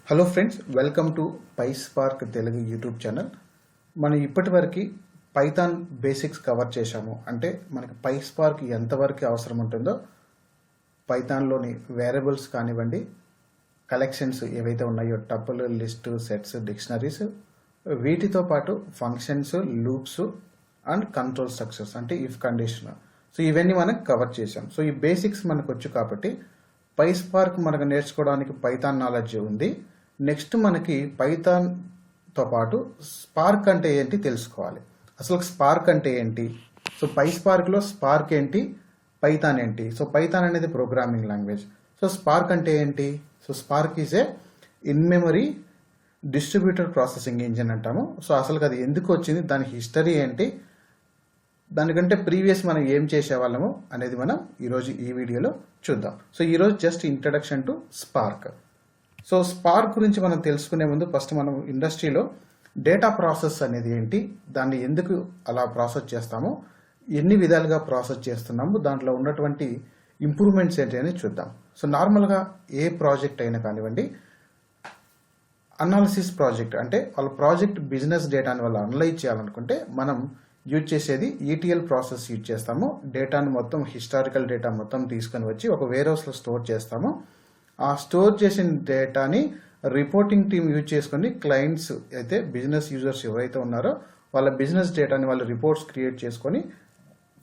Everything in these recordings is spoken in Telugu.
Hello friends, welcome to PySpark Telugu YouTube channel. మనం ఇప్పటివరకు పైథాన్ బేసిక్స్ కవర్ చేశాము. అంటే మనకి పైస్పార్క్ ఎంతవరకు అవసరం ఉంటుందో, పైథాన్లోని వేరియబుల్స్ కానివ్వండి, కలెక్షన్స్ ఏవైతే ఉన్నాయో, టపుల్, లిస్ట్, సెట్స్, డిక్షనరీస్, వీటితో పాటు functions, loops and control structures అంటే ఇఫ్ కండిషన్. సో ఇవన్నీ మనం కవర్ చేశాం. సో ఈ బేసిక్స్ మనకు వచ్చు కాబట్టి పైస్పార్క్ మనకు నేర్చుకోవడానికి పైథాన్ నాలెడ్జ్ ఉంది. నెక్స్ట్ మనకి పైథాన్తో పాటు స్పార్క్ అంటే ఏంటి తెలుసుకోవాలి. అసలు స్పార్క్ అంటే ఏంటి, సో పైస్పార్క్లో స్పార్క్ ఏంటి, పైథాన్ ఏంటి. సో పైథాన్ అనేది ప్రోగ్రామింగ్ లాంగ్వేజ్. సో స్పార్క్ అంటే ఏంటి, so Spark is a in memory distributed processing engine అంటాము. సో అసలు అది ఎందుకు వచ్చింది, దాని హిస్టరీ ఏంటి, దానికంటే ప్రీవియస్ మనం ఏం చేసేవాళ్ళము అనేది మనం ఈరోజు ఈ వీడియోలో చూద్దాం. సో ఈరోజు just introduction to spark. So spark గురించి మనం తెలుసుకునే ముందు ఫస్ట్ మనం ఇండస్ట్రీలో డేటా ప్రాసెస్ అనేది ఏంటి, దాన్ని ఎందుకు అలా ప్రాసెస్ చేస్తాము, ఎన్ని విధాలుగా ప్రాసెస్ చేస్తున్నాము, దాంట్లో ఉన్నటువంటి ఇంప్రూవ్మెంట్స్ ఏంటి అని చూద్దాం. సో నార్మల్గా ఏ ప్రాజెక్ట్ అయినా కానివ్వండి, అనాలిసిస్ ప్రాజెక్ట్ అంటే వాళ్ళ ప్రాజెక్ట్ బిజినెస్ డేటాని వాళ్ళు అనలైజ్ చేయాలనుకుంటే మనం యూజ్ చేసేది ఈటీఎల్ ప్రాసెస్ యూజ్ చేస్తాము. డేటాను మొత్తం హిస్టారికల్ డేటా మొత్తం తీసుకొని వచ్చి ఒక వేర్ హౌస్లో స్టోర్ చేస్తాము. ఆ స్టోర్ చేసిన డేటాని రిపోర్టింగ్ టీమ్ యూజ్ చేసుకొని క్లయింట్స్ అయితే బిజినెస్ యూజర్స్ ఎవరైతే ఉన్నారో వాళ్ళ బిజినెస్ డేటాని వాళ్ళు రిపోర్ట్స్ క్రియేట్ చేసుకొని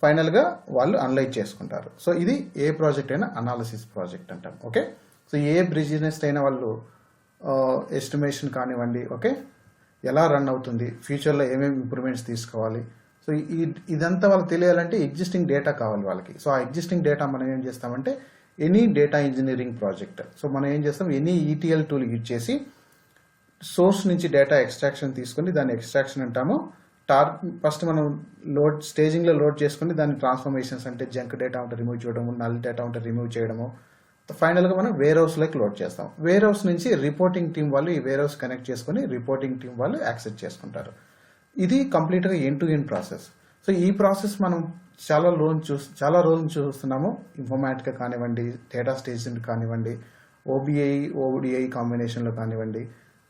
ఫైనల్గా వాళ్ళు అనలైజ్ చేసుకుంటారు. సో ఇది ఏ ప్రాజెక్ట్ అయినా అనాలిసిస్ ప్రాజెక్ట్ అంటాం. ఓకే, సో ఏ బిజినెస్ అయినా వాళ్ళు ఎస్టిమేషన్ కానివ్వండి, ఓకే, ఎలా రన్ అవుతుంది, ఫ్యూచర్లో ఏమేమి ఇంప్రూవ్మెంట్స్ తీసుకోవాలి, సో ఇదంతా వాళ్ళకి తెలియాలంటే ఎగ్జిస్టింగ్ డేటా కావాలి వాళ్ళకి. సో ఆ ఎగ్జిస్టింగ్ డేటా మనం ఏం చేస్తామంటే any data engineering project, so మనం ఏం చేస్తాం, ఎనీ ఈటీఎల్ టూల్ యూజ్ చేసి సోర్స్ నుంచి డేటా ఎక్స్ట్రాక్షన్ తీసుకొని దాన్ని ఎక్స్ట్రాక్షన్ అంటాము. ఫస్ట్ మనం స్టేజింగ్లో లోడ్ చేసుకుని దాన్ని ట్రాన్స్ఫర్మేషన్స్ అంటే జంక్ డేటా ఉంటే రిమూవ్ చేయడము, నల్ డేటా ఉంటే రిమూవ్ చేయడము, ఫైనల్గా మనం వేర్ హౌస్లోకి లోడ్ చేస్తాం. వేర్ హౌస్ నుంచి రిపోర్టింగ్ టీం వాళ్ళు ఈ వేర్ హౌస్ కనెక్ట్ చేసుకుని రిపోర్టింగ్ టీం వాళ్ళు యాక్సెస్ చేసుకుంటారు. ఇది కంప్లీట్గా end to end process. So ఈ ప్రాసెస్ మనం చాలా రోజులు చూస్తున్నాము. ఇన్ఫర్మాటికా కానివ్వండి, డేటా స్టేషన్ కానివ్వండి, ఓడిఐ కాంబినేషన్లో కానివ్వండి,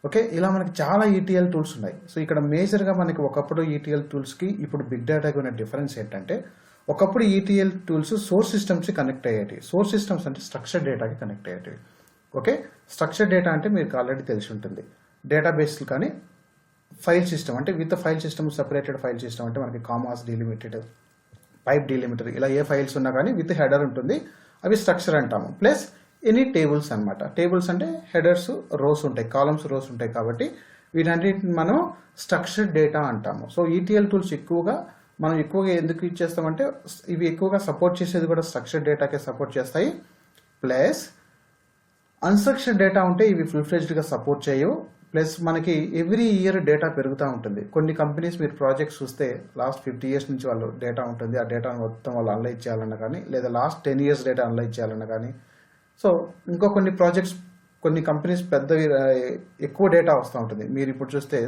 ఓకే, ఇలా మనకి చాలా ఈటీఎల్ టూల్స్ ఉన్నాయి. సో ఇక్కడ మేజర్గా మనకి ఒకప్పుడు ఈటీఎల్ టూల్స్కి ఇప్పుడు బిగ్ డేటాకి ఉన్న డిఫరెన్స్ ఏంటంటే, ఒకప్పుడు ఈటీఎల్ టూల్స్ సోర్స్ సిస్టమ్స్కి కనెక్ట్ అయ్యేవి. సోర్స్ సిస్టమ్స్ అంటే స్ట్రక్చర్ డేటాకి కనెక్ట్ అయ్యేవి. ఓకే, స్ట్రక్చర్ డేటా అంటే మీకు ఆల్రెడీ తెలిసి ఉంటుంది. డేటాబేస్ కానీ ఫైల్ సిస్టమ్ అంటే with file system, separated file system అంటే మనకి కామాస్ డిలిమిటెడ్, పైప్ డిలిమిటర్, ఇలా ఏ ఫైల్స్ ఉన్నా కానీ విత్ హెడర్ ఉంటుంది, అవి స్ట్రక్చర్ అంటాము. ప్లస్ ఎనీ టేబుల్స్ అనమాట. టేబుల్స్ అంటే హెడర్స్, రోస్ ఉంటాయి, కాలమ్స్, రోస్ ఉంటాయి కాబట్టి వీటన్నిటిని మనం స్ట్రక్చర్డ్ డేటా అంటాము. సో ఈటీఎల్ టూల్స్ మనం ఎక్కువగా ఎందుకు యూజ్ చేస్తామంటే ఇవి ఎక్కువగా సపోర్ట్ చేసేది కూడా స్ట్రక్చర్డ్ డేటాకే సపోర్ట్ చేస్తాయి. ప్లస్ అన్స్ట్రక్చర్డ్ డేటా ఉంటే ఇవి ఫుల్ ఫ్లెడ్జ్డ్గా సపోర్ట్ చేయవు. ప్లస్ మనకి ఎవ్రీ ఇయర్ డేటా పెరుగుతూ ఉంటుంది. కొన్ని కంపెనీస్ మీరు ప్రాజెక్ట్స్ చూస్తే లాస్ట్ 50 years నుంచి వాళ్ళు డేటా ఉంటుంది. ఆ డేటాను మొత్తం వాళ్ళు అనలైజ్ చేయాలన్నా కానీ, లేదా లాస్ట్ 10 years డేటా అనలైజ్ చేయాలన్నా కానీ. సో ఇంకా కొన్ని ప్రాజెక్ట్స్, కొన్ని కంపెనీస్ పెద్దవి ఎక్కువ డేటా వస్తూ ఉంటుంది. మీరు ఇప్పుడు చూస్తే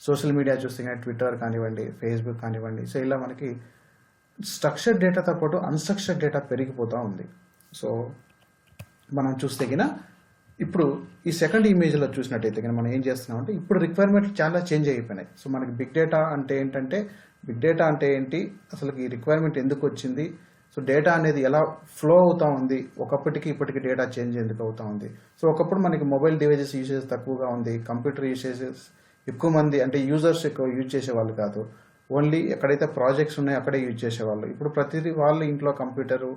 సోషల్ మీడియా చూస్తే కానీ, ట్విట్టర్ కానివ్వండి, ఫేస్బుక్ కానివ్వండి, సో ఇలా మనకి స్ట్రక్చర్డ్ డేటాతో పాటు అన్స్ట్రక్చర్డ్ డేటా పెరిగిపోతూ ఉంది. సో మనం చూస్తే కినా ఇప్పుడు ఈ సెకండ్ ఇమేజ్లో చూసినట్టయితే కానీ మనం ఏం చేస్తున్నామంటే ఇప్పుడు రిక్వైర్మెంట్లు చాలా చేంజ్ అయిపోయినాయి. సో మనకి బిగ్ డేటా అంటే ఏంటి, అసలు ఈ రిక్వైర్మెంట్ ఎందుకు వచ్చింది, సో డేటా అనేది ఎలా ఫ్లో అవుతూ ఉంది, ఒకప్పటికి ఇప్పటికి డేటా చేంజ్ ఎందుకు అవుతూ ఉంది. సో ఒకప్పుడు మనకి మొబైల్ డివైజెస్ యూసేజ్ తక్కువగా ఉంది, కంప్యూటర్ యూసేజెస్ ఎక్కువ మంది అంటే యూజర్స్ ఎక్కువ యూజ్ చేసేవాళ్ళు కాదు. ఓన్లీ ఎక్కడైతే ప్రాజెక్ట్స్ ఉన్నాయో అక్కడే యూజ్ చేసేవాళ్ళు. ఇప్పుడు ప్రతిదీ వాళ్ళ ఇంట్లో కంప్యూటరు,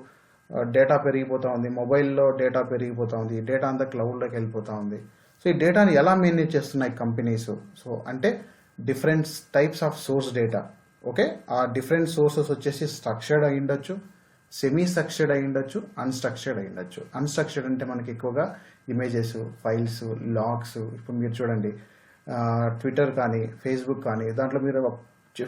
డేటా పెరిగిపోతూ ఉంది, మొబైల్లో డేటా పెరిగిపోతూ ఉంది, డేటా అంతా క్లౌడ్లోకి వెళ్ళిపోతూ ఉంది. సో ఈ డేటాని ఎలా మేనేజ్ చేస్తున్నాయి కంపెనీస్, సో అంటే different types of swords data. Okay, ఆ డిఫరెంట్ సోర్సెస్ వచ్చేసి స్ట్రక్చర్డ్ అయి ఉండొచ్చు, సెమీ స్ట్రక్చర్డ్ అయి ఉండొచ్చు, అన్స్ట్రక్చర్డ్ అయి ఉండొచ్చు. అన్స్ట్రక్చర్డ్ అంటే మనకి ఎక్కువగా ఇమేజెస్, ఫైల్స్, లాగ్స్. ఇప్పుడు మీరు చూడండి ట్విట్టర్ కానీ, ఫేస్బుక్ కానీ, దాంట్లో మీరు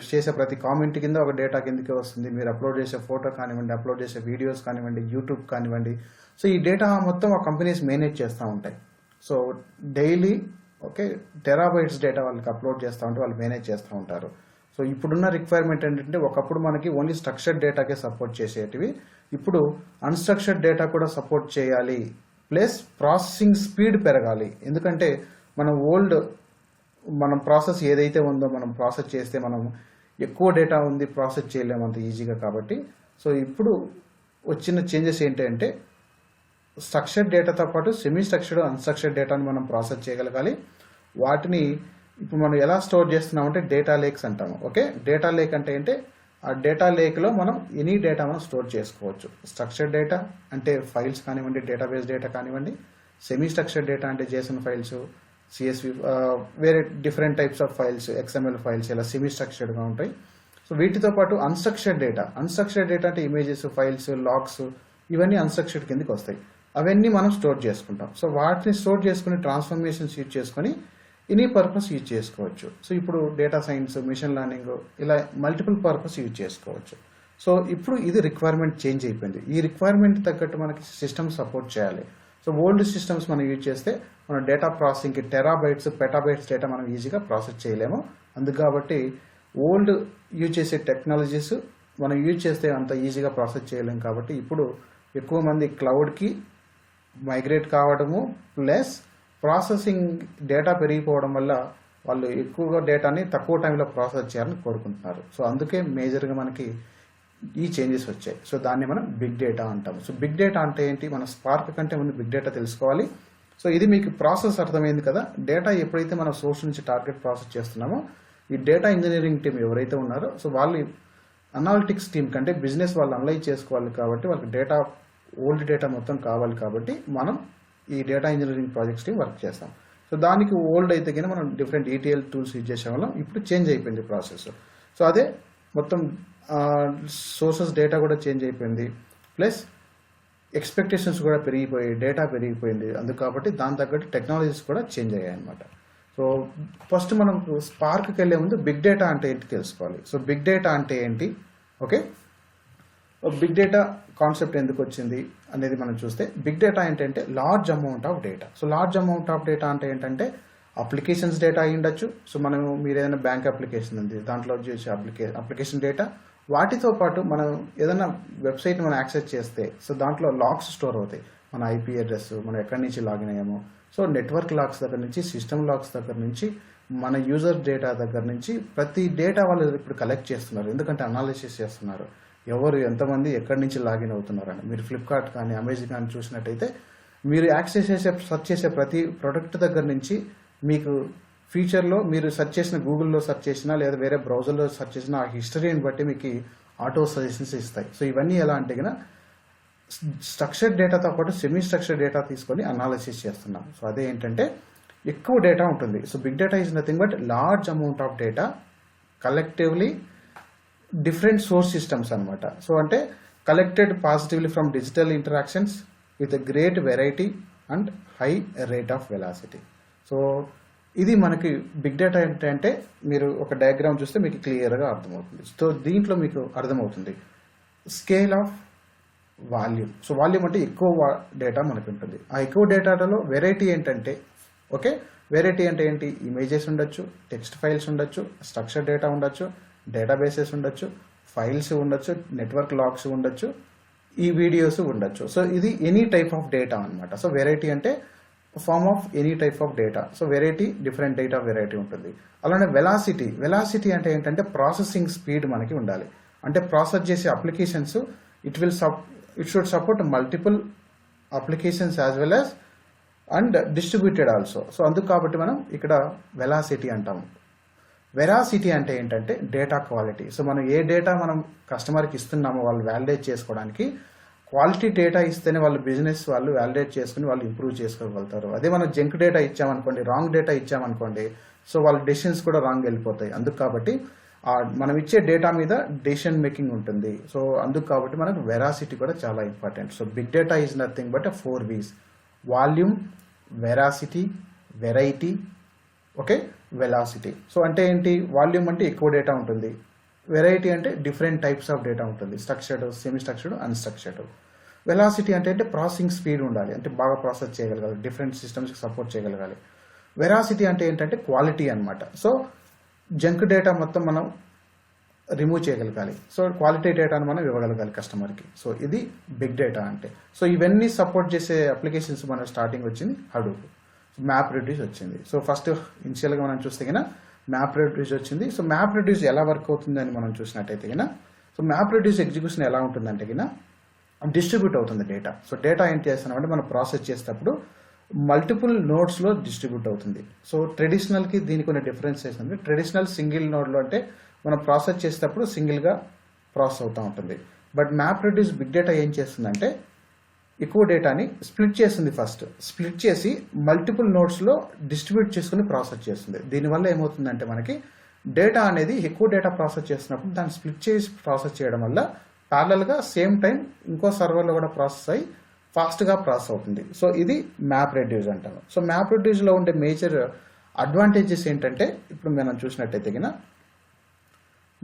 చేసే ప్రతి కామెంట్ కింద ఒక డేటా కిందకే వస్తుంది. మీరు అప్లోడ్ చేసే ఫోటో కానివ్వండి, అప్లోడ్ చేసే వీడియోస్ కానివ్వండి, యూట్యూబ్ కానివ్వండి, సో ఈ డేటా మొత్తం ఆ కంపెనీస్ మేనేజ్ చేస్తూ ఉంటాయి. So daily okay terabytes data వాళ్ళకి అప్లోడ్ చేస్తూ ఉంటే వాళ్ళు మేనేజ్ చేస్తూ ఉంటారు. సో ఇప్పుడున్న రిక్వైర్మెంట్ ఏంటంటే ఒకప్పుడు మనకి ఓన్లీ స్ట్రక్చర్డ్ డేటాకే సపోర్ట్ చేసేటివి, ఇప్పుడు అన్స్ట్రక్చర్డ్ డేటా కూడా సపోర్ట్ చేయాలి ప్లస్ ప్రాసెసింగ్ స్పీడ్ పెరగాలి. ఎందుకంటే మనం ప్రాసెస్ ఏదైతే ఉందో మనం ప్రాసెస్ చేస్తే మనం ఎక్కువ డేటా ఉంది ప్రాసెస్ చేయలేము అంత ఈజీగా. కాబట్టి సో ఇప్పుడు వచ్చిన చేంజెస్ ఏంటంటే స్ట్రక్చర్డ్ డేటాతో పాటు సెమీ స్ట్రక్చర్డ్ అన్స్ట్రక్చర్డ్ డేటాని మనం ప్రాసెస్ చేయగలగాలి. వాటిని ఇప్పుడు మనం ఎలా స్టోర్ చేస్తున్నామంటే డేటా లేక్స్ అంటాము. ఓకే, డేటా లేక్ అంటే ఏంటి? ఆ డేటా లేక్లో మనం ఎనీ డేటా మనం స్టోర్ చేసుకోవచ్చు. స్ట్రక్చర్డ్ డేటా అంటే ఫైల్స్ కానివ్వండి, డేటాబేస్ డేటా కానివ్వండి, సెమీ స్ట్రక్చర్డ్ డేటా అంటే జేసన్ ఫైల్స్, సిఎస్వి, వేరే different types of files, XML files ఇలా సెమీ స్ట్రక్చర్డ్గా ఉంటాయి. సో వీటితో పాటు అన్స్ట్రక్చర్డ్ డేటా అంటే ఇమేజెస్, ఫైల్స్, లాగ్స్ ఇవన్నీ అన్స్ట్రక్చర్డ్ కిందకి వస్తాయి. అవన్నీ మనం స్టోర్ చేసుకుంటాం. సో వాటిని స్టోర్ చేసుకుని ట్రాన్స్ఫర్మేషన్స్ యూజ్ చేసుకొని ఎనీ పర్పస్ యూజ్ చేసుకోవచ్చు. సో ఇప్పుడు డేటా సైన్స్, మిషన్ లెర్నింగ్ ఇలా మల్టిపుల్ పర్పస్ యూజ్ చేసుకోవచ్చు. సో ఇప్పుడు ఇది రిక్వైర్మెంట్ చేంజ్ అయిపోయింది. ఈ రిక్వైర్మెంట్ తగ్గట్టు మనకి సిస్టమ్ సపోర్ట్ చేయాలి. సో ఓల్డ్ సిస్టమ్స్ మనం యూజ్ చేస్తే మన డేటా ప్రాసెసింగ్కి టెరాబైట్స్, పెటాబైట్స్ డేటా మనం ఈజీగా ప్రాసెస్ చేయలేము. అందుకు కాబట్టి ఓల్డ్ యూజ్ చేసే టెక్నాలజీస్ మనం యూజ్ చేస్తే అంత ఈజీగా ప్రాసెస్ చేయలేము. కాబట్టి ఇప్పుడు ఎక్కువ మంది క్లౌడ్కి మైగ్రేట్ కావడము ప్లస్ ప్రాసెసింగ్ డేటా పెరిగిపోవడం వల్ల వాళ్ళు ఎక్కువగా డేటాని తక్కువ టైంలో ప్రాసెస్ చేయాలని కోరుకుంటున్నారు. సో అందుకే మేజర్గా మనకి ఈ చేంజెస్ వచ్చాయి. సో దాన్ని మనం బిగ్ డేటా అంటాము. సో బిగ్ డేటా అంటే ఏంటి? మన స్పార్క్ కంటే ముందు బిగ్ డేటా తెలుసుకోవాలి. సో ఇది మీకు ప్రాసెస్ అర్థమైంది కదా. డేటా ఎప్పుడైతే మనం సోర్స్ నుంచి టార్గెట్ ప్రాసెస్ చేస్తున్నామో ఈ డేటా ఇంజనీరింగ్ టీం ఎవరైతే ఉన్నారో సో వాళ్ళు అనాలిటిక్స్ టీం కంటే బిజినెస్ వాళ్ళు అనలైజ్ చేసుకోవాలి. కాబట్టి వాళ్ళకి డేటా ఓల్డ్ డేటా మొత్తం కావాలి. కాబట్టి మనం ఈ data engineering projects team work చేస్తాం. సో దానికి ఓల్డ్ అయితే కానీ మనం డిఫరెంట్ ఈటీఎల్ టూల్స్ యూజ్ చేసేవాళ్ళం. ఇప్పుడు చేంజ్ అయిపోయింది ప్రాసెస్. సో అదే మొత్తం సోర్సెస్ డేటా కూడా చేంజ్ అయిపోయింది. ప్లస్ ఎక్స్పెక్టేషన్స్ కూడా పెరిగిపోయి డేటా పెరిగిపోయింది. అందుకు కాబట్టి దాని తగ్గట్టు టెక్నాలజీస్ కూడా చేంజ్ అయ్యాయి అనమాట. సో ఫస్ట్ మనం స్పార్క్కి వెళ్ళే ముందు బిగ్ డేటా అంటే ఏంటి తెలుసుకోవాలి. సో బిగ్ డేటా అంటే ఏంటి? ఓకే, బిగ్ డేటా కాన్సెప్ట్ ఎందుకు వచ్చింది అనేది మనం చూస్తే బిగ్ డేటా ఏంటంటే large amount of data. So large amount of data అంటే ఏంటంటే అప్లికేషన్స్ మీరు ఏదైనా బ్యాంక్ అప్లికేషన్ ఉంది దాంట్లో చేసే అప్లికేషన్ డేటా, వాటితో పాటు మనం ఏదైనా వెబ్సైట్ మనం యాక్సెస్ చేస్తే సో దాంట్లో లాగ్స్ స్టోర్ అవుతాయి. మన ఐపీ అడ్రస్, మనం ఎక్కడి నుంచి లాగిన్ అయ్యామో, సో నెట్వర్క్ లాగ్స్ దగ్గర నుంచి సిస్టమ్ లాగ్స్ దగ్గర నుంచి మన యూజర్ డేటా దగ్గర నుంచి ప్రతి డేటా వాళ్ళు ఇప్పుడు కలెక్ట్ చేస్తున్నారు. ఎందుకంటే అనాలిసిస్ చేస్తున్నారు ఎవరు ఎంతమంది ఎక్కడి నుంచి లాగిన్ అవుతున్నారని. మీరు ఫ్లిప్కార్ట్ కానీ అమెజాన్ కానీ చూసినట్టయితే మీరు యాక్సెస్ చేసే సెర్చ్ చేసే ప్రతి ప్రొడక్ట్ దగ్గర నుంచి మీకు ఫ్యూచర్లో మీరు సెర్చ్ చేసిన గూగుల్లో సెర్చ్ చేసినా లేదా వేరే బ్రౌజర్లో సెర్చ్ చేసిన ఆ హిస్టరీని బట్టి మీకు ఆటో సజెషన్స్ ఇస్తాయి. సో ఇవన్నీ ఎలా అంటే కన్నా స్ట్రక్చర్డ్ డేటాతో పాటు సెమీ స్ట్రక్చర్డ్ డేటా తీసుకొని అనాలిసిస్ చేస్తున్నాం. సో అదే ఏంటంటే ఎక్కువ డేటా ఉంటుంది. So big data is nothing but large amount of data collectively different source systems అనమాట. సో అంటే collected positively from digital interactions with a great variety and high rate of velocity. So ఇది మనకి బిగ్ డేటా ఏంటంటే మీరు ఒక డయాగ్రామ్ చూస్తే మీకు క్లియర్గా అర్థమవుతుంది. సో దీంట్లో మీకు అర్థమవుతుంది scale of volume. So volume అంటే ఎక్కువ డేటా మనకు ఉంటుంది. ఆ ఎక్కువ డేటాలో వెరైటీ ఏంటంటే ఓకే, వెరైటీ అంటే ఏంటి? ఇమేజెస్ ఉండొచ్చు, టెక్స్ట్ ఫైల్స్ ఉండొచ్చు, స్ట్రక్చర్ డేటా ఉండొచ్చు, డేటాబేసెస్ ఉండొచ్చు, ఫైల్స్ ఉండొచ్చు, నెట్వర్క్ లాగ్స్ ఉండొచ్చు, ఈ వీడియోస్ ఉండొచ్చు. సో ఇది ఎనీ టైప్ ఆఫ్ డేటా అనమాట. సో వెరైటీ అంటే form of any type of data. So variety different data variety ఉంటుంది. అలానే వెలాసిటీ అంటే ఏంటంటే ప్రాసెసింగ్ స్పీడ్ మనకి ఉండాలి. అంటే ప్రాసెస్ చేసే applications it should support multiple applications as well as and distributed also. So అందుకు కాబట్టి మనం ఇక్కడ వెలాసిటీ అంటాము. వెరాసిటీ అంటే ఏంటంటే డేటా క్వాలిటీ. సో మనం ఏ డేటా మనం కస్టమర్కి ఇస్తున్నామో వాళ్ళు వ్యాలిడేట్ చేసుకోవడానికి క్వాలిటీ డేటా ఇస్తేనే వాళ్ళు బిజినెస్ వాళ్ళు వ్యాలిడేట్ చేసుకుని వాళ్ళు ఇంప్రూవ్ చేసుకోగలుగుతారు. అదే మనం జంక్ డేటా ఇచ్చామనుకోండి, రాంగ్ డేటా ఇచ్చామనుకోండి, సో వాళ్ళ డెసిషన్స్ కూడా రాంగ్ వెళ్ళిపోతాయి. అందుకు కాబట్టి మనం ఇచ్చే డేటా మీద డెసిషన్ మేకింగ్ ఉంటుంది. సో అందుకు కాబట్టి మనకు వెరాసిటీ కూడా చాలా important. So big data is nothing but 4 V's: volume, veracity, variety, okay, velocity. So అంటే ఏంటి? వాల్యూమ్ అంటే ఎక్కువ డేటా ఉంటుంది, వెరైటీ అంటే డిఫరెంట్ టైప్స్ ఆఫ్ డేటా ఉంటుంది, structured, semi structured, unstructured. Velocity అంటే ప్రాసెసింగ్ స్పీడ్ ఉండాలి, అంటే బాగా ప్రాసెస్ చేయగలగాలి, డిఫరెంట్ సిస్టమ్స్కి సపోర్ట్ చేయగలగాలి. వెరాసిటీ అంటే ఏంటంటే క్వాలిటీ అనమాట. సో జంక్ డేటా మొత్తం మనం రిమూవ్ చేయగలగాలి. సో క్వాలిటీ డేటాను మనం ఇవ్వగలగాలి కస్టమర్కి. సో ఇది బిగ్ డేటా అంటే. సో ఇవన్నీ సపోర్ట్ చేసే అప్లికేషన్స్ మన స్టార్టింగ్ వచ్చింది హడూప్. మ్యాప్ రెడ్యూస్ వచ్చింది. సో ఫస్ట్ ఇనిషియల్గా మనం చూస్తే కన్నా మ్యాప్ రెడ్యూస్ వచ్చింది. సో మ్యాప్ రెడ్యూస్ ఎలా వర్క్ అవుతుందని మనం చూసినట్టయితే కన్నా, సో మ్యాప్ రెడ్యూస్ ఎగ్జిక్యూషన్ ఎలా ఉంటుందంటే కన్నా డిస్ట్రిబ్యూట్ అవుతుంది డేటా. సో డేటా ఏం చేస్తున్నామంటే మనం ప్రాసెస్ చేసేటప్పుడు మల్టిపుల్ నోడ్స్లో డిస్ట్రిబ్యూట్ అవుతుంది. సో ట్రెడిషనల్కి దీనికి కొన్ని డిఫరెన్సెస్ ఉంది. ట్రెడిషనల్ సింగిల్ నోడ్లో అంటే మనం ప్రాసెస్ చేసేటప్పుడు సింగిల్గా ప్రాసెస్ అవుతూ ఉంటుంది. But map reduce big data ఏం చేస్తుందంటే ఎక్కువ డేటాని స్ప్లిట్ చేస్తుంది. ఫస్ట్ స్ప్లిట్ చేసి మల్టిపుల్ నోడ్స్లో డిస్ట్రిబ్యూట్ చేసుకుని ప్రాసెస్ చేస్తుంది. దీనివల్ల ఏమవుతుందంటే మనకి డేటా అనేది ఎక్కువ డేటా ప్రాసెస్ చేస్తున్నప్పుడు దాన్ని స్ప్లిట్ చేసి ప్రాసెస్ చేయడం వల్ల ప్యారలల్గా సేమ్ టైం ఇంకో సర్వర్లో కూడా ప్రాసెస్ అయ్యి ఫాస్ట్గా ప్రాసెస్ అవుతుంది. సో ఇది మ్యాప్ రెడ్యూస్ అంటాము. సో మ్యాప్ రెడ్యూస్లో ఉండే మేజర్ అడ్వాంటేజెస్ ఏంటంటే ఇప్పుడు మనం చూసినట్టయితే కన్నా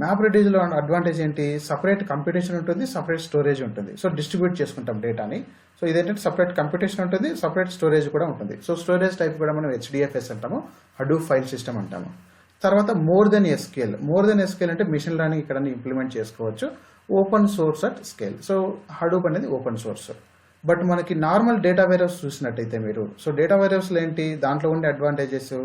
మ్యాప్ రెడ్యూస్లో అడ్వాంటేజ్ ఏంటి, సపరేట్ కంప్యూటేషన్ ఉంటుంది, సపరేట్ స్టోరేజ్ ఉంటుంది. సో డిస్ట్రిబ్యూట్ చేసుకుంటాం డేటాని. సో ఇదేంటంటే సపరేట్ కంప్యూటేషన్ ఉంటుంది, సపరేట్ స్టోరేజ్ కూడా ఉంటుంది. సో స్టోరేజ్ టైప్ కూడా మనం HDFS అంటాము, హడూప్ ఫైల్ సిస్టమ్ అంటాము. తర్వాత more than SQL. More than SQL అంటే మిషన్ లెర్నింగ్ ఇక్కడ ఇంప్లిమెంట్ చేసుకోవచ్చు, open source at scale. So Hadoop అనేది ఓపెన్ సోర్స్. బట్ మనకి నార్మల్ డేటా వేర్హౌస్ చూసినట్టయితే మీరు, సో డేటా వేర్హౌస్లో ఏంటి, దాంట్లో ఉండే అడ్వాంటేజెస్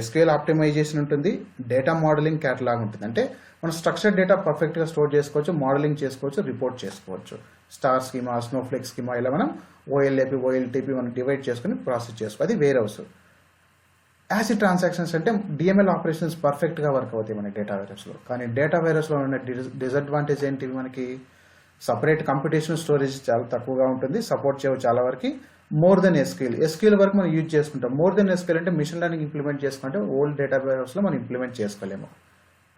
SQL ఆప్టిమైజేషన్ ఉంటుంది, డేటా మోడలింగ్ క్యాటలాగ్ ఉంటుంది. అంటే మనం స్ట్రక్చర్డ్ డేటా పర్ఫెక్ట్గా స్టోర్ చేసుకోవచ్చు, మోడలింగ్ చేసుకోవచ్చు, రిపోర్ట్ చేసుకోవచ్చు. స్టార్ స్కీమా, స్నోఫ్లేక్ స్కీమా ఇలా మనం OLAP, OLTP మనం డివైడ్ చేసుకుని ప్రాసెస్ చేసుకోవాలి. అది వేర్ హౌస్. యాసిడ్ ట్రాన్సాక్షన్స్ అంటే DML ఆపరేషన్స్ పర్ఫెక్ట్గా వర్క్ అవుతాయి మన డేటా వేర్హౌస్లో. కానీ డేటా వేర్హౌస్లో ఉన్న డిసడ్వాంటేజ్ ఏంటి, మనకి సపరేట్ కంప్యూటేషన్ స్టోరేజ్ చాలా తక్కువగా ఉంటుంది, సపోర్ట్ చేయవు చాలా వరకు. మోర్ దెన్ SQL వరకు మనం యూజ్ చేసుకుంటాం. మోర్ దెన్ SQL అంటే మిషన్ లెర్నింగ్ ఇంప్లిమెంట్ చేసుకుంటే ఓల్డ్ డేటా వేర్హౌస్లో మనం ఇంప్లిమెంట్ చేసుకోలేము.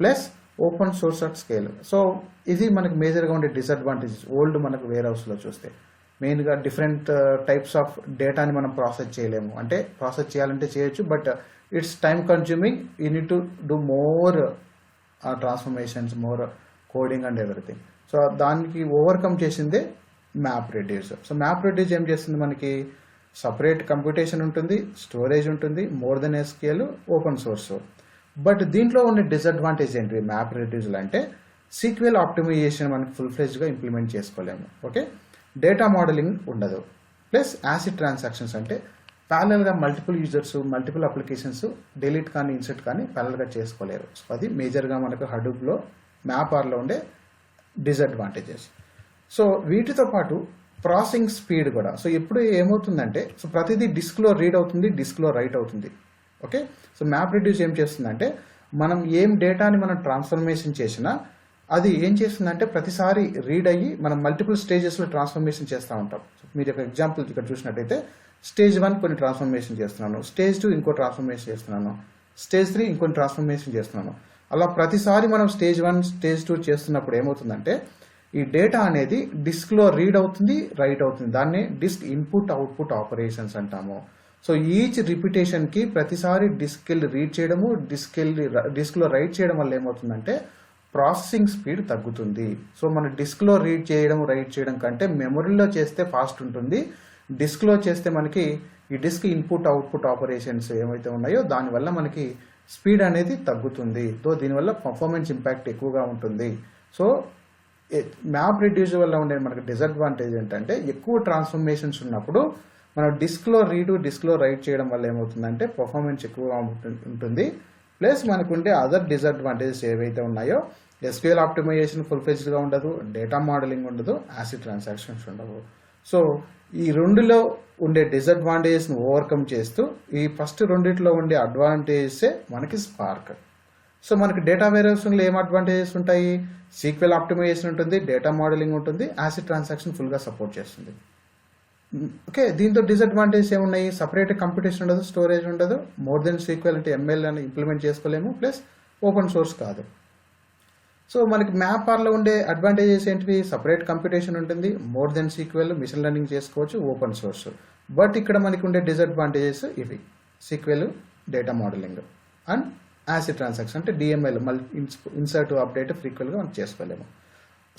Plus open source at scale. So ఇది మనకి మేజర్గా ఉండే డిసడ్వాంటేజెస్ ఓల్డ్ మనకు వేర్ హౌస్లో చూస్తే. మెయిన్గా డిఫరెంట్ టైప్స్ ఆఫ్ డేటాని మనం ప్రాసెస్ చేయలేము. అంటే ప్రాసెస్ చేయాలంటే చేయొచ్చు, but it's time consuming. You need to do more transformations, more coding and everything. So దానికి ఓవర్కమ్ చేసిందే map reduce. So map reduce ఏం చేస్తుంది, మనకి సపరేట్ కంప్యూటేషన్ ఉంటుంది, స్టోరేజ్ ఉంటుంది, more than SQL, open source. But దీంట్లో ఉన్న డిసడ్వాంటేజ్ ఏంటి మ్యాప్ రెడ్యూస్లో అంటే SQL ఆప్టిమైజేషన్ మనకి ఫుల్ ఫ్లెజ్డ్గా ఇంప్లిమెంట్ చేసుకోలేము. ఓకే, డేటా మోడలింగ్ ఉండదు. ప్లస్ యాసిడ్ ట్రాన్సాక్షన్స్ అంటే ప్యారలల్గా multiple users, multiple applications delete కానీ ఇన్సర్ట్ కానీ ప్యారలల్గా చేసుకోలేరు. సో అది మేజర్గా మనకు హడూప్లో మ్యాప్ ఆర్లో ఉండే డిసడ్వాంటేజెస్. సో వీటితో పాటు ప్రాసెసింగ్ స్పీడ్ కూడా. సో ఎప్పుడు ఏమవుతుందంటే, సో ప్రతిదీ డిస్క్లో రీడ్ అవుతుంది, డిస్క్లో రైట్ అవుతుంది. ఓకే, సో మ్యాప్ రెడ్యూస్ ఏం చేస్తుందంటే మనం ఏం డేటాని మనం ట్రాన్స్ఫర్మేషన్ చేసినా అది ఏం చేస్తుందంటే ప్రతిసారి రీడ్ అయ్యి మనం మల్టిపుల్ స్టేజెస్లో ట్రాన్స్ఫర్మేషన్ చేస్తూ ఉంటాం. మీరు ఒక ఎగ్జాంపుల్ ఇక్కడ చూసినట్టయితే స్టేజ్ 1 కొన్ని ట్రాన్స్ఫర్మేషన్ చేస్తున్నాను, స్టేజ్ 2 ఇంకో ట్రాన్స్ఫర్మేషన్ చేస్తున్నాను, స్టేజ్ 3 ఇంకొన్ని ట్రాన్స్ఫర్మేషన్ చేస్తున్నాను. అలా ప్రతిసారి మనం స్టేజ్ 1, స్టేజ్ 2 చేస్తున్నప్పుడు ఏమవుతుందంటే ఈ డేటా అనేది డిస్క్లో రీడ్ అవుతుంది, రైట్ అవుతుంది. దాన్ని డిస్క్ ఇన్పుట్ అవుట్పుట్ ఆపరేషన్స్ అంటాము. సో ఈచ్ రిపిటేషన్కి ప్రతిసారి డిస్క్ వెళ్ళి రీడ్ చేయడము, డిస్క్లో రైట్ చేయడం వల్ల ఏమవుతుందంటే ప్రాసెసింగ్ స్పీడ్ తగ్గుతుంది. సో మన డిస్క్లో రీడ్ చేయడం, రైట్ చేయడం కంటే మెమొరీలో చేస్తే ఫాస్ట్ ఉంటుంది. డిస్క్లో చేస్తే మనకి ఈ డిస్క్ ఇన్పుట్ అవుట్పుట్ ఆపరేషన్స్ ఏమైతే ఉన్నాయో దానివల్ల మనకి స్పీడ్ అనేది తగ్గుతుంది. సో దీనివల్ల పర్ఫార్మెన్స్ ఇంపాక్ట్ ఎక్కువగా ఉంటుంది. సో మ్యాప్ రెడ్యూస్ వల్ల ఉండే మనకి డిసడ్వాంటేజ్ ఏంటంటే ఎక్కువ ట్రాన్స్ఫర్మేషన్స్ ఉన్నప్పుడు మనం డిస్క్లో రీడ్, డిస్క్లో రైట్ చేయడం వల్ల ఏమవుతుందంటే పర్ఫార్మెన్స్ ఎక్కువగా ఉంటుంది. ప్లస్ మనకు ఉండే అదర్ డిసడ్వాంటేజెస్ ఏవైతే ఉన్నాయో SQL ఆప్టిమైజేషన్ ఫుల్ ఫ్లెజ్డ్గా ఉండదు, డేటా మోడలింగ్ ఉండదు, యాసిడ్ ట్రాన్సాక్షన్స్ ఉండవు. సో ఈ రెండులో ఉండే డిసడ్వాంటేజెస్ని ఓవర్కమ్ చేస్తూ ఈ ఫస్ట్ రెండిట్లో ఉండే అడ్వాంటేజెసే మనకి స్పార్క్. సో మనకి డేటా వేర్హౌసింగ్లో ఏం అడ్వాంటేజెస్ ఉంటాయి, SQL ఆప్టిమైజేషన్ ఉంటుంది, డేటా మోడలింగ్ ఉంటుంది, యాసిడ్ ట్రాన్సాక్షన్ ఫుల్గా సపోర్ట్ చేస్తుంది. ఓకే, దీంతో డిసడ్వాంటేజెస్ ఏమున్నాయి, సపరేట్ కంప్యూటేషన్ ఉండదు, స్టోరేజ్ ఉండదు, మోర్ దెన్ SQL అంటే ML అని ఇంప్లిమెంట్ చేసుకోలేము, ప్లస్ ఓపెన్ సోర్స్ కాదు. సో మనకి మ్యాప్ ఆర్లో ఉండే అడ్వాంటేజెస్ ఏంటివి, సపరేట్ కంప్యూటేషన్ ఉంటుంది, more than SQL, machine learning చేసుకోవచ్చు, ఓపెన్ సోర్స్. బట్ ఇక్కడ మనకి ఉండే డిసడ్వాంటేజెస్ ఇవి, SQL, data modeling and acid transaction అంటే DML, ఇన్సర్ట్ అప్డేట్ ఫ్రీక్వెంట్గా మనం చేసుకోలేము.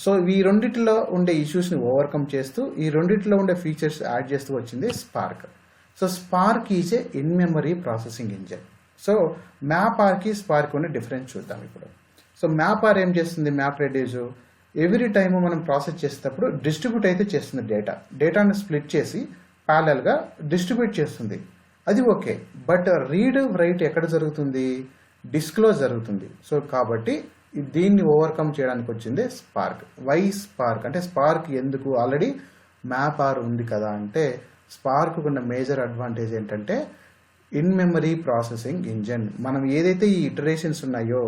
సో ఈ రెండిట్లో ఉండే ఇష్యూస్ని ఓవర్కమ్ చేస్తూ ఈ రెండిట్లో ఉండే ఫీచర్స్ యాడ్ చేస్తూ వచ్చింది Spark. So Spark is a in memory processing engine. So map ఆర్కి స్పార్క్ ఉండే డిఫరెన్స్ చూద్దాం ఇప్పుడు. సో మ్యాప్ ఆర్ ఏం చేస్తుంది, మ్యాప్ రెడ్యూస్ ఎవ్రీ టైమ్ మనం ప్రాసెస్ చేసేటప్పుడు డిస్ట్రిబ్యూట్ అయితే చేస్తుంది, డేటాను స్ప్లిట్ చేసి ప్యారలల్గా డిస్ట్రిబ్యూట్ చేస్తుంది, అది ఓకే. బట్ రీడ్ రైట్ ఎక్కడ జరుగుతుంది, డిస్క్లో జరుగుతుంది. సో కాబట్టి దీన్ని ఓవర్కమ్ చేయడానికి వచ్చింది స్పార్క్. వై స్పార్క్ అంటే స్పార్క్ ఎందుకు, ఆల్రెడీ మ్యాప్ ఆర్ ఉంది కదా అంటే స్పార్క్ ఉన్న మేజర్ అడ్వాంటేజ్ ఏంటంటే ఇన్ మెమరీ ప్రాసెసింగ్ ఇంజన్. మనం ఏదైతే ఈ ఇటరేషన్స్ ఉన్నాయో,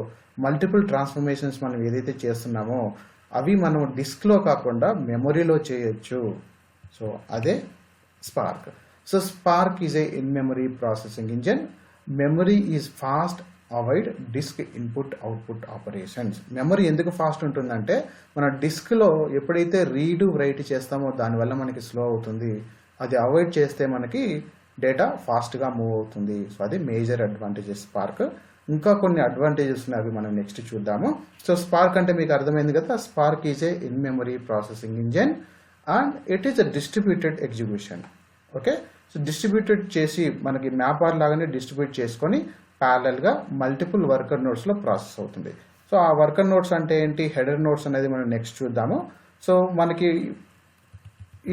మల్టిపుల్ ట్రాన్స్ఫర్మేషన్స్ మనం ఏదైతే చేస్తున్నామో అవి మనం డిస్క్లో కాకుండా మెమరీలో చేయొచ్చు. సో అదే Spark. So Spark is a in memory processing engine. Memory is fast, avoid disk input output operations. Memory ఎందుకు ఫాస్ట్ ఉంటుందంటే మన డిస్క్లో ఎప్పుడైతే రీడ్ రైట్ చేస్తామో దానివల్ల మనకి స్లో అవుతుంది, అది అవాయిడ్ చేస్తే మనకి డేటా ఫాస్ట్గా మూవ్ అవుతుంది. సో అది మేజర్ అడ్వాంటేజెస్ స్పార్క్. ఇంకా కొన్ని అడ్వాంటేజెస్ ఉన్నాయి, అవి మనం నెక్స్ట్ చూద్దాము. సో స్పార్క్ అంటే మీకు అర్థమైంది కదా, spark is a in memory processing engine and it is a distributed execution. Okay, so distributed చేసి మనకి మ్యాప్ ఆర్ లాగానే డిస్ట్రిబ్యూట్ చేసుకొని ప్యారలల్గా మల్టిపుల్ వర్కర్ నోట్స్లో ప్రాసెస్ అవుతుంది. సో ఆ వర్కర్ నోట్స్ అంటే ఏంటి, హెడర్ నోట్స్ అనేది మనం నెక్స్ట్ చూద్దాము. సో మనకి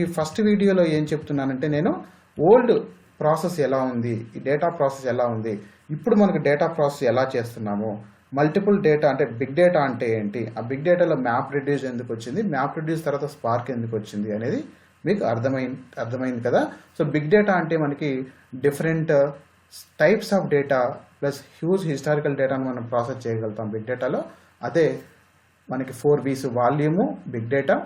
ఈ ఫస్ట్ వీడియోలో ఏం చెప్తున్నానంటే నేను ఓల్డ్ ప్రాసెస్ ఎలా ఉంది, ఈ డేటా ప్రాసెస్ ఎలా ఉంది, ఇప్పుడు మనకు డేటా ప్రాసెస్ ఎలా చేస్తున్నాము, మల్టిపుల్ డేటా అంటే బిగ్ డేటా అంటే ఏంటి, ఆ బిగ్ డేటాలో మ్యాప్ రెడ్యూస్ ఎందుకు వచ్చింది, మ్యాప్ రెడ్యూస్ తర్వాత స్పార్క్ ఎందుకు వచ్చింది అనేది మీకు అర్థమైంది కదా. సో బిగ్ డేటా అంటే మనకి different types of data plus huge historical డేటాను మనం ప్రాసెస్ చేయగలుగుతాం బిగ్ డేటాలో. అదే మనకి 4 V's volume big data,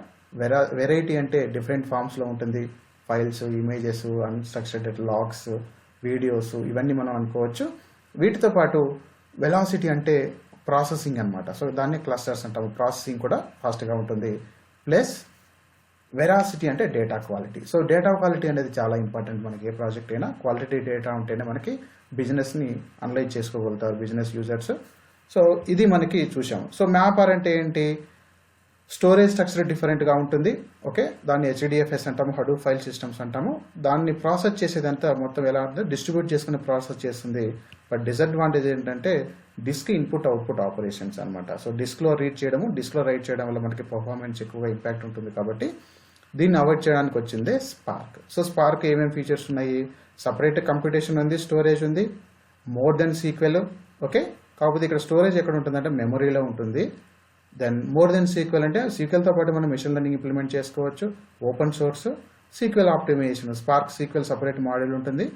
variety అంటే డిఫరెంట్ ఫామ్స్లో ఉంటుంది, files, images, unstructured data, logs, videos, ఇవన్నీ మనం అనుకోవచ్చు. వీటితో పాటు వెలాసిటీ అంటే ప్రాసెసింగ్ అనమాట. సో దాన్ని క్లస్టర్స్ అంటాము, ప్రాసెసింగ్ కూడా ఫాస్ట్గా ఉంటుంది. ప్లస్ వెరాసిటీ అంటే data quality. So data quality అనేది చాలా ఇంపార్టెంట్ మనకి ఏ ప్రాజెక్ట్ అయినా. క్వాలిటీ డేటా ఉంటేనే మనకి బిజినెస్ని అనలైజ్ చేసుకోగలుగుతారు బిజినెస్ యూజర్స్. సో ఇది మనకి చూసాము. సో మ్యాప్ ఆర్ అంటే ఏంటి, స్టోరేజ్ స్ట్రక్చర్ డిఫరెంట్గా ఉంటుంది. ఓకే, దాన్ని HDFS అంటాము, హడూప్ ఫైల్ సిస్టమ్స్ అంటాము. దాన్ని ప్రాసెస్ చేసేదంతా మొత్తం ఎలా అంటే డిస్ట్రిబ్యూట్ చేసుకుని ప్రాసెస్ చేస్తుంది. బట్ డిసడ్వాంటేజ్ ఏంటంటే డిస్క్ ఇన్పుట్ అవుట్పుట్ ఆపరేషన్స్ అనమాట. సో డిస్క్లో రీడ్ చేయడము, డిస్క్లో రైట్ చేయడం వల్ల మనకి పర్ఫార్మెన్స్ ఎక్కువగా ఇంపాక్ట్ ఉంటుంది. కాబట్టి దీన్ని అవాయిడ్ చేయడానికి వచ్చిందే స్పార్క్. సో స్పార్క్ ఏమేమి ఫీచర్స్ ఉన్నాయి, సపరేట్ కంప్యూటేషన్ ఉంది, స్టోరేజ్ ఉంది, మోర్ దెన్ సీక్వెల్. ఓకే, కాకపోతే ఇక్కడ స్టోరేజ్ ఎక్కడ ఉంటుందంటే మెమరీలో ఉంటుంది. దెన్ మోర్ దెన్ సీక్వెల్ అంటే సీక్వెల్తో పాటు మనం మెషిన్ లెర్నింగ్ ఇంప్లిమెంట్ చేసుకోవచ్చు. Open source, sequel optimization, Spark sequel separate model ఉంటుంది,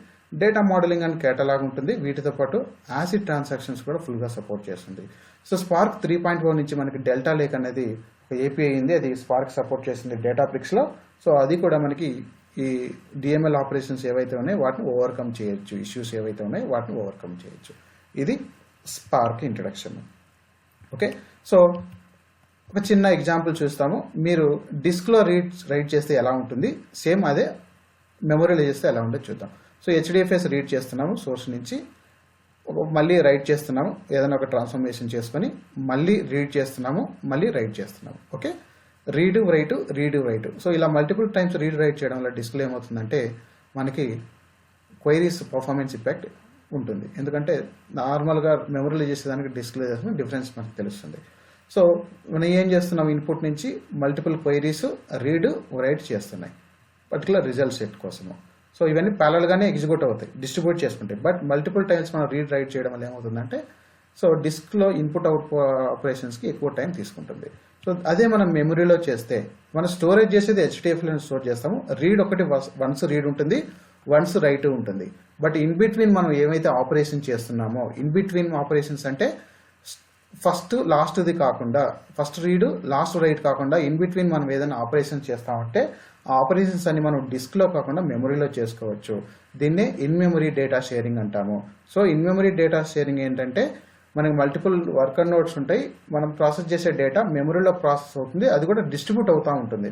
డేటా మోడలింగ్ అండ్ కేటలాగ్ ఉంటుంది. వీటితో పాటు యాసిడ్ ట్రాన్సాక్షన్స్ కూడా ఫుల్గా సపోర్ట్ చేస్తుంది. సో స్పార్క్ 3.1 నుంచి మనకి డెల్టా లేక్ అనేది ఒక API అయింది, అది స్పార్క్ సపోర్ట్ చేస్తుంది డేటాబ్రిక్స్లో. సో అది కూడా మనకి ఈ DML ఆపరేషన్స్ ఏవైతే ఉన్నాయో వాటిని ఓవర్కమ్ చేయొచ్చు, ఇష్యూస్ ఏవైతే ఉన్నాయో వాటిని ఓవర్కమ్ చేయొచ్చు. ఇది స్పార్క్ ఇంట్రడక్షన్. ఓకే, సో ఒక చిన్న ఎగ్జాంపుల్ చూస్తాము. మీరు డిస్క్లో రైట్ చేస్తే ఎలా ఉంటుంది, సేమ్ అదే మెమరీలో చేస్తే ఎలా ఉంటుందో చూద్దాం. సో HDFS రీడ్ చేస్తున్నాము సోర్స్ నుంచి, మళ్ళీ రైట్ చేస్తున్నాము, ఏదైనా ఒక ట్రాన్స్ఫర్మేషన్ చేసుకొని మళ్ళీ రీడ్ చేస్తున్నాము, మళ్ళీ రైట్ చేస్తున్నాము. Okay, read write. సో ఇలా మల్టిపుల్ టైమ్స్ రీడ్ రైట్ చేయడం వల్ల డిస్క్లో ఏమవుతుందంటే మనకి క్వైరీస్ పర్ఫార్మెన్స్ ఇంపాక్ట్ ఉంటుంది. ఎందుకంటే నార్మల్గా మెమరీలో చేసేదానికి డిస్క్లో చేసిన డిఫరెన్స్ మనకు తెలుస్తుంది. సో మనం ఏం చేస్తున్నాం, ఇన్పుట్ నుంచి మల్టిపుల్ క్వైరీస్ రీడ్ రైట్ చేస్తున్నాయి పర్టికులర్ రిజల్ట్ సెట్ కోసము. సో ఇవన్నీ ప్యారలల్గానే ఎగ్జిక్యూట్ అవుతాయి డిస్ట్రిబ్యూట్ చేసుకుంటాయి. బట్ మల్టిపుల్ టైమ్స్ మనం రీడ్ రైట్ చేయడం వల్ల ఏమవుతుందంటే సో డిస్క్లో ఇన్పుట్ అవుట్ ఆపరేషన్స్కి ఎక్కువ టైం తీసుకుంటుంది. సో అదే మనం మెమరీలో చేస్తే మనం స్టోరేజ్ చేసేది HDFS స్టోర్ చేస్తాము. రీడ్ ఒకటి వన్స్ రీడ్ ఉంటుంది, వన్స్ రైట్ ఉంటుంది. బట్ ఇన్ బిట్వీన్ మనం ఏమైతే ఆపరేషన్ చేస్తున్నామో, ఇన్ బిట్వీన్ ఆపరేషన్స్ అంటే ఫస్ట్ లాస్ట్ది కాకుండా, ఫస్ట్ రీడ్ లాస్ట్ రైట్ కాకుండా ఇన్ బిట్వీన్ మనం ఏదైనా ఆపరేషన్ చేస్తామంటే ఆ ఆపరేషన్స్ అన్ని మనం డిస్క్లో కాకుండా మెమరీలో చేసుకోవచ్చు. దీన్నే ఇన్ మెమరీ డేటా షేరింగ్ అంటాము. So in memory data sharing ఏంటంటే మనకి మల్టిపుల్ వర్కర్ నోట్స్ ఉంటాయి, మనం ప్రాసెస్ చేసే డేటా మెమరీలో ప్రాసెస్ అవుతుంది, అది కూడా డిస్ట్రిబ్యూట్ అవుతూ ఉంటుంది.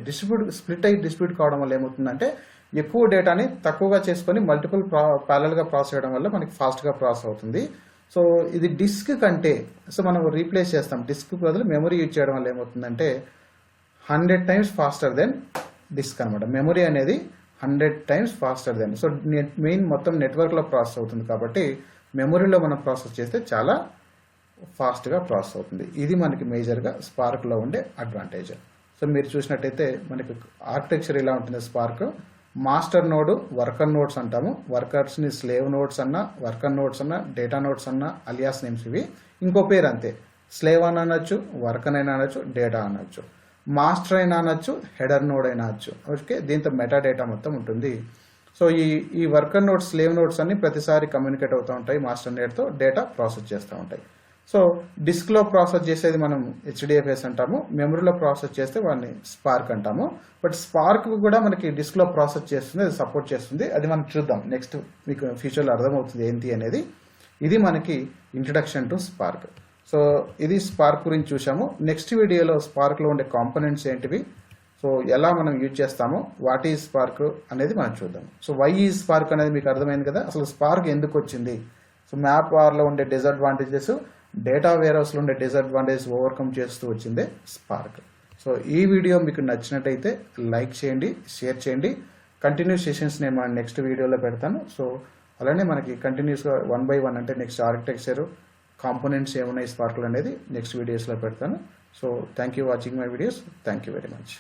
స్ప్లిట్ అయ్యి డిస్ట్రిబ్యూట్ కావడం వల్ల ఏమవుతుందంటే ఎక్కువ డేటాని తక్కువగా చేసుకొని మల్టిపుల్ ప్యారలల్గా ప్రాసెస్ చేయడం వల్ల మనకి ఫాస్ట్గా ప్రాసెస్ అవుతుంది. సో ఇది డిస్క్ కంటే, సో మనం రీప్లేస్ చేస్తాం, డిస్క్ బదులు మెమరీ యూజ్ చేయడం వల్ల ఏమవుతుందంటే 100 times ఫాస్టర్ దెన్ డిస్క్ అనమాట. మెమరీ అనేది 100 times faster than. So main మొత్తం నెట్వర్క్లో ప్రాసెస్ అవుతుంది కాబట్టి మెమరీలో మనం ప్రాసెస్ చేస్తే చాలా ఫాస్ట్గా ప్రాసెస్ అవుతుంది. ఇది మనకి మేజర్గా స్పార్క్లో ఉండే అడ్వాంటేజ్. సో మీరు చూసినట్టయితే మనకి ఆర్కిటెక్చర్ ఇలా ఉంటుంది. Spark master node, worker nodes అంటాము. వర్కర్స్ని స్లేవ్ నోడ్స్ అన్నా, వర్కర్ నోడ్స్ అన్నా, డేటా నోడ్స్ అన్నా, అలియాస్ నేమ్స్ ఇవి. ఇంకో పేరు అంతే, స్లేవ్ అని అనొచ్చు, వర్కర్ అయినా అనొచ్చు, డేటా అనొచ్చు, మాస్టర్ అయినా అనొచ్చు, హెడర్ నోడ్ అయినా అనొచ్చు. ఓకే, దీంతో మెటా డేటా మొత్తం ఉంటుంది. సో ఈ వర్కర్ నోడ్స్, స్లేవ్ నోడ్స్ అన్ని ప్రతిసారి కమ్యూనికేట్ అవుతూ ఉంటాయి మాస్టర్ నోడ్తో, డేటా ప్రాసెస్ చేస్తూ ఉంటాయి. సో డిస్క్లో ప్రాసెస్ చేసేది మనం హెచ్డిఎఫ్ఎస్ అంటాము, మెమరీలో ప్రాసెస్ చేస్తే వాడిని స్పార్క్ అంటాము. బట్ స్పార్క్ కూడా మనకి డిస్క్లో ప్రాసెస్ చేస్తుంది, అది సపోర్ట్ చేస్తుంది. అది మనం చూద్దాం నెక్స్ట్, మీకు ఫ్యూచర్లో అర్థమవుతుంది ఏంటి అనేది. ఇది మనకి ఇంట్రడక్షన్ టు స్పార్క్. సో ఇది స్పార్క్ గురించి చూసాము. నెక్స్ట్ వీడియోలో స్పార్క్లో ఉండే కాంపోనెంట్స్ ఏంటివి, సో ఎలా మనం యూజ్ చేస్తామో, వాట్ ఈజ్ స్పార్క్ అనేది మనం చూద్దాం. సో వై ఈజ్ స్పార్క్ అనేది మీకు అర్థమైంది కదా, అసలు స్పార్క్ ఎందుకు వచ్చింది. సో మ్యాప్ వార్లో ఉండే డిసడ్వాంటేజెస్, డేటా వేర్హౌస్లో ఉండే డిసడ్వాంటేజెస్ ఓవర్కమ్ చేస్తూ వచ్చిందే స్పార్క్. సో ఈ వీడియో మీకు నచ్చినట్టయితే లైక్ చేయండి, షేర్ చేయండి. కంటిన్యూస్ సెషన్స్ నేను నెక్స్ట్ వీడియోలో పెడతాను. సో అలానే మనకి కంటిన్యూస్గా 1 by 1 అంటే నెక్స్ట్ ఆర్కిటెక్చర్ కాంపోనెంట్స్ ఏమున్నాయి స్పార్క్లో అనేది నెక్స్ట్ వీడియోస్లో పెడతాను. So thank you watching my videos. Thank you very much.